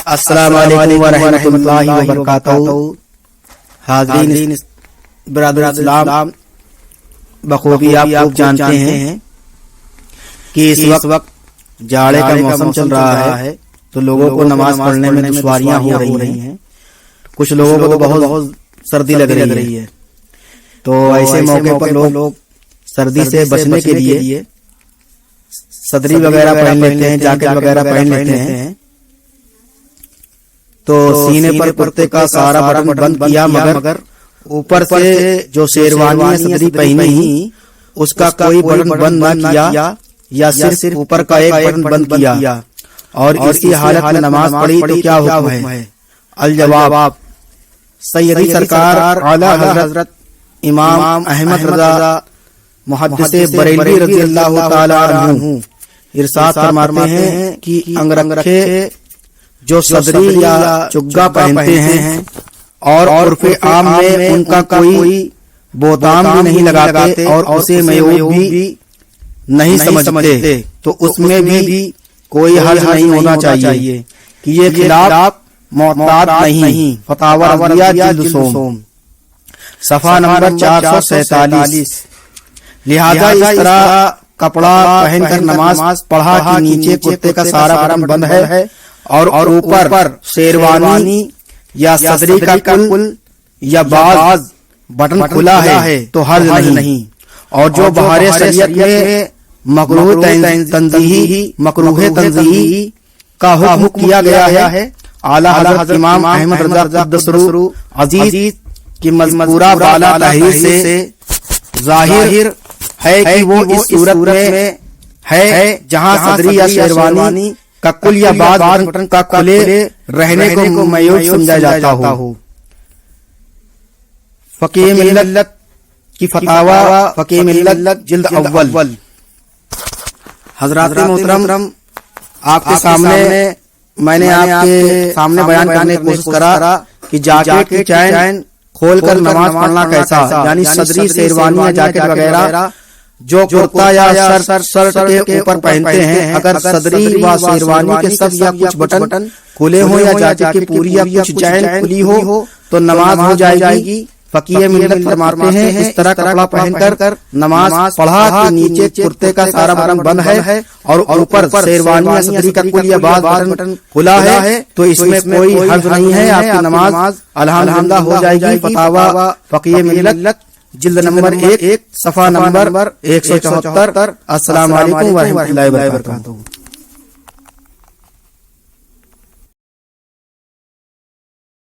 السلام علیکم ورحمۃ اللہ وبرکاتہ۔ حاضرین برادر اسلام، بخوبی آپ جانتے ہیں کہ اس وقت جاڑے کا موسم چل رہا ہے تو لوگوں کو نماز پڑھنے میں دشواریاں ہو رہی ہیں۔ کچھ لوگوں کو تو بہت سردی لگ رہی ہے، تو ایسے موقع پر لوگ سردی سے بچنے کے لیے صدری وغیرہ پہن لیتے ہیں، جاکٹ وغیرہ پہن لیتے ہیں، تو سینے پر کرتے کا سارا بٹن بند کیا، مگر اوپر سے جو شیروانی صدری پہنی اس کا کوئی بٹن بند نہ کیا، یا صرف اوپر کا ایک بٹن بند کیا، اور اس کی حالت میں نماز پڑھی تو کیا حکم ہے؟ الجواب، سیدی سرکار اعلیٰ حضرت امام احمد رضا محدث بریلوی رضی اللہ تعالی عنہ ارشاد فرماتے ہیں کہ انگرکھے جو صدری یا چگا پہنتے ہیں اور عرف عام میں ان کا کوئی بوتام بھی نہیں لگاتے اور اسے میعوب بھی نہیں سمجھتے، تو اس میں بھی کوئی حرج نہیں ہونا چاہیے کہ یہ خلاف معتاد نہیں۔ فتاوی رویہ جلد سوم صفحہ نمبر 447۔ لہذا اس طرح کپڑا پہن کر نماز پڑھا کہ نیچے کرتے کا سارا بٹن بند ہے اور اوپر شیروانی یا صدری کا کل یا بعض بٹن کھلا ہے تو حرج نہیں۔ اور جو بہار شریعت میں مکروہ تنزیہی کا حکم کیا گیا ہے، اعلیٰ حضرت امام احمد رضا قدس سرہ عزیز کی مذکورہ بالا تحریر سے ظاہر ہے کہ وہ اس صورت میں ہے جہاں صدری یا شیروانی کا کل یا بعض بٹن کا کھلے رہنے کو معیوب سمجھا جاتا ہو۔ فقہ ملت کی فتاوی فقہ ملت جلد اول۔ حضرات محترم، آپ کے سامنے میں نے آپ کے سامنے بیان کرنے کی کوشش کرا کہ جاکٹ کی چین کھول کر نماز پڑھنا کیسا، یعنی صدری، شیروانی یا جاکٹ وغیرہ جو کرتا یا شرٹ کے اوپر پہنتے ہیں، اگر صدری و شیروانی کے سب یا کچھ بٹن کھلے ہوں یا جاکٹ کی پوری یا کچھ چین کھلی ہو تو نماز ہو جائے گی۔ فقیہ ملت فرماتے ہیں اس طرح کپڑا پہن کر نماز پڑھا کہ نیچے کرتے کا سارا بٹن بند ہے اور اوپر شیروانی یا صدری کا کل یا بعض بٹن کھلا ہے تو اس میں کوئی حرج نہیں ہے، آپ کی نماز الحمدللہ ہو جائے گی۔ فتاوی فقیہ ملت جلد نمبر 1 صفحہ نمبر 174۔ السلام علیکم ورحمۃ اللہ وبرکاتہ۔